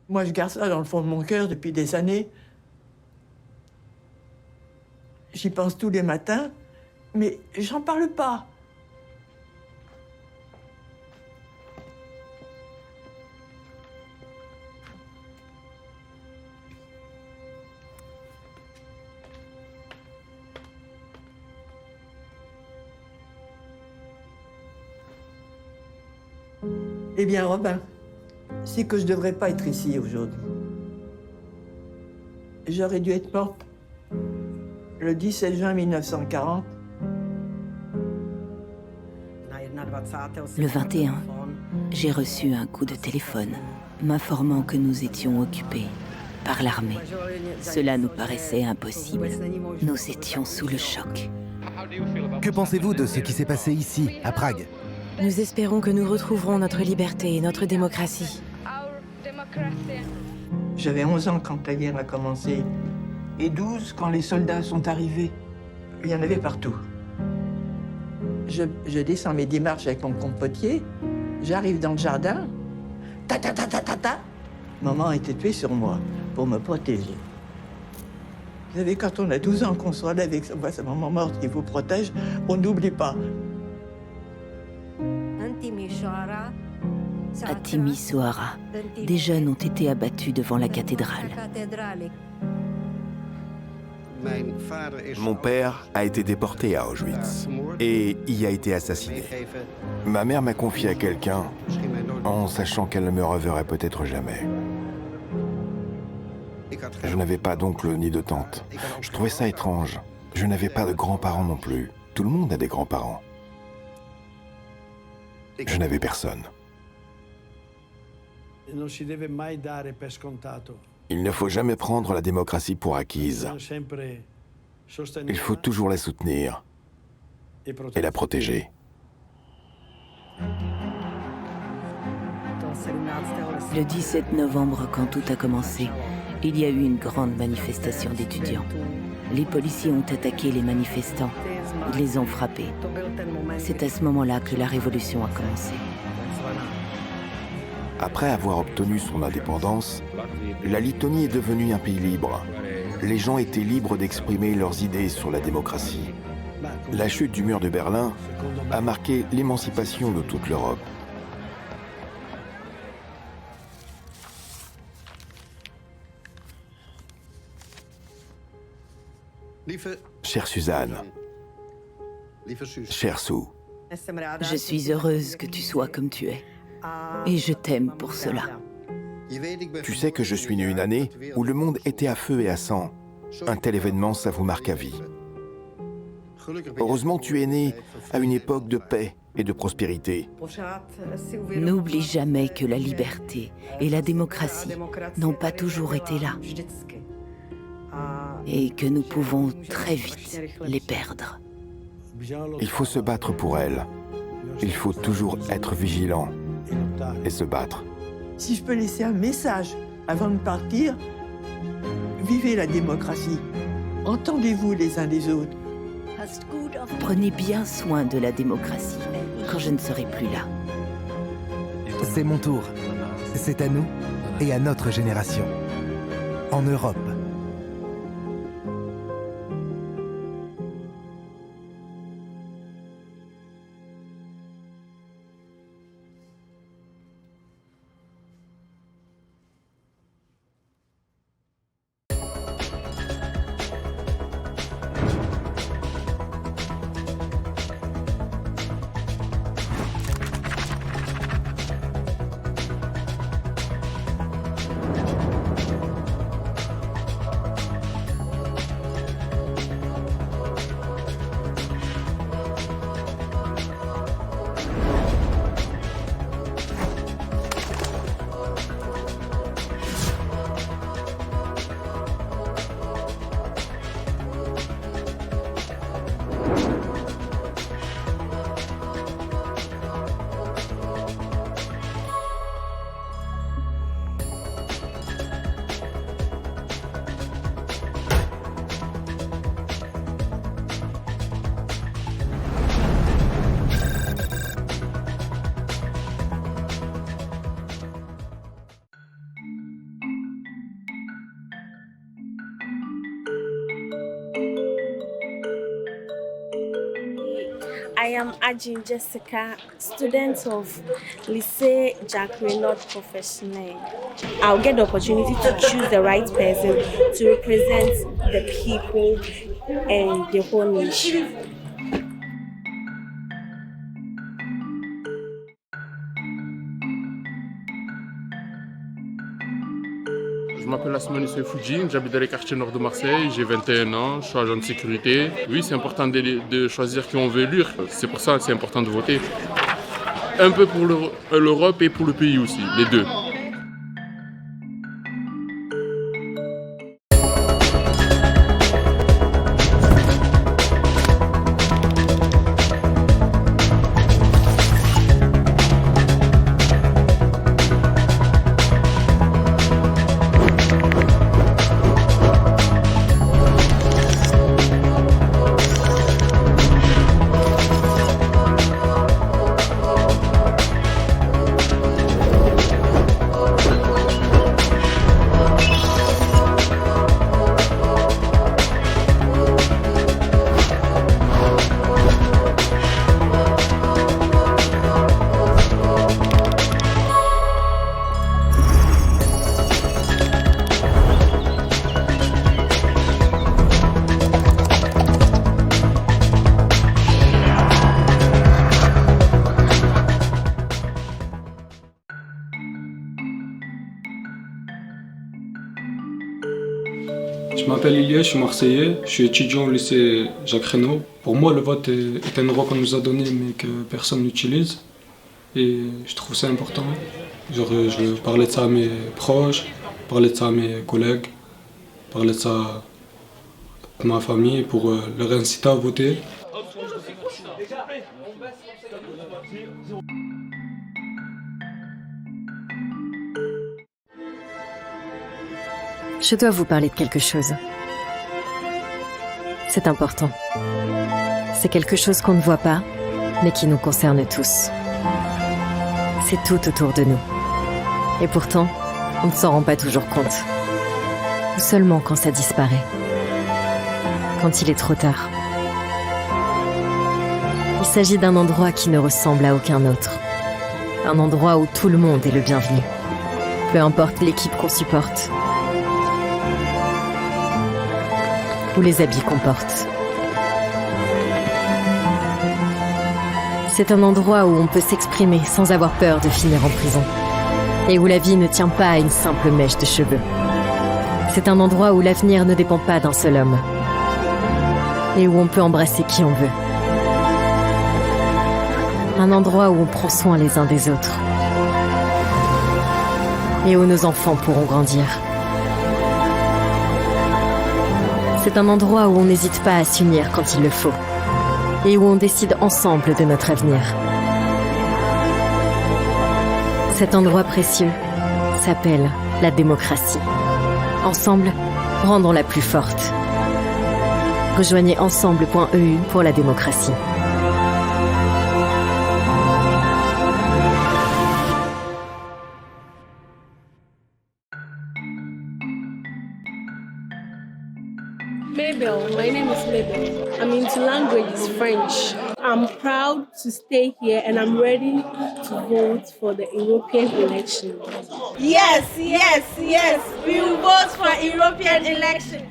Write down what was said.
Moi, je garde ça dans le fond de mon cœur depuis des années. J'y pense tous les matins, mais j'en parle pas. Eh bien, Robin, c'est que je devrais pas être ici aujourd'hui. J'aurais dû être morte le 17 juin 1940. Le 21, j'ai reçu un coup de téléphone m'informant que nous étions occupés par l'armée. Cela nous paraissait impossible. Nous étions sous le choc. Que pensez-vous de ce qui s'est passé ici, à Prague? Nous espérons que nous retrouverons notre liberté et notre démocratie. J'avais 11 ans quand la guerre a commencé et 12 quand les soldats sont arrivés. Il y en avait partout. Je descends mes démarches avec mon compotier, j'arrive dans le jardin, ta ta ta ta ta ta. Maman était tuée sur moi pour me protéger. Vous savez, quand on a 12 ans, qu'on se relève avec sa maman morte qui vous protège, on n'oublie pas. À Timișoara, des jeunes ont été abattus devant la cathédrale. Mon père a été déporté à Auschwitz et y a été assassiné. Ma mère m'a confié à quelqu'un en sachant qu'elle ne me reverrait peut-être jamais. Je n'avais pas d'oncle ni de tante. Je trouvais ça étrange. Je n'avais pas de grands-parents non plus. Tout le monde a des grands-parents. Je n'avais personne. Il ne faut jamais prendre la démocratie pour acquise. Il faut toujours la soutenir et la protéger. Le 17 novembre, quand tout a commencé, il y a eu une grande manifestation d'étudiants. Les policiers ont attaqué les manifestants. Ils les ont frappés. C'est à ce moment-là que la révolution a commencé. Après avoir obtenu son indépendance, la Lettonie est devenue un pays libre. Les gens étaient libres d'exprimer leurs idées sur la démocratie. La chute du mur de Berlin a marqué l'émancipation de toute l'Europe. Chère Suzanne, chère Sue, Je suis heureuse que tu sois comme tu es. Et je t'aime pour cela. tu sais que je suis né une année où le monde était à feu et à sang. Un tel événement, ça vous marque à vie. Heureusement, tu es né à une époque de paix et de prospérité. N'oublie jamais que la liberté et la démocratie n'ont pas toujours été là. Et que nous pouvons très vite les perdre. Il faut se battre pour elles. Il faut toujours être vigilant et se battre. Si je peux laisser un message avant de partir, vivez la démocratie. Entendez-vous les uns les autres. Prenez bien soin de la démocratie quand je ne serai plus là. C'est mon tour. C'est à nous et à notre génération. En Europe. I am Ajin Jessica, student of Lycée Jacques Renaud Professionnel. I'll get the opportunity to choose the right person to represent the people and the whole nation. Je m'appelle Asmani Seyfoudjine, j'habite dans les quartiers nord de Marseille, j'ai 21 ans, je suis agent de sécurité. Oui, c'est important de choisir qui on veut élire, c'est pour ça que c'est important de voter. Un peu pour l'Europe et pour le pays aussi, les deux. Je m'appelle Ilia, je suis marseillais, je suis étudiant au lycée Jacques Renaud. Pour moi, le vote est un droit qu'on nous a donné mais que personne n'utilise. Et je trouve ça important. Genre, je parlais de ça à mes proches, parlais de ça à mes collègues, parlais de ça à ma famille pour leur inciter à voter. Je dois vous parler de quelque chose. C'est important. C'est quelque chose qu'on ne voit pas, mais qui nous concerne tous. C'est tout autour de nous. Et pourtant, on ne s'en rend pas toujours compte. Ou seulement quand ça disparaît. Quand il est trop tard. Il s'agit d'un endroit qui ne ressemble à aucun autre. Un endroit où tout le monde est le bienvenu. Peu importe l'équipe qu'on supporte. Ou les habits qu'on porte. C'est un endroit où on peut s'exprimer sans avoir peur de finir en prison. Et où la vie ne tient pas à une simple mèche de cheveux. C'est un endroit où l'avenir ne dépend pas d'un seul homme. Et où on peut embrasser qui on veut. Un endroit où on prend soin les uns des autres. Et où nos enfants pourront grandir. C'est un endroit où on n'hésite pas à s'unir quand il le faut. Et où on décide ensemble de notre avenir. Cet endroit précieux s'appelle la démocratie. Ensemble, rendons-la plus forte. Rejoignez ensemble.eu pour la démocratie. Mabel, my name is Mabel. I'm into languages, French. I'm proud to stay here and I'm ready to vote for the European election. Yes, yes, yes. We will vote for European election.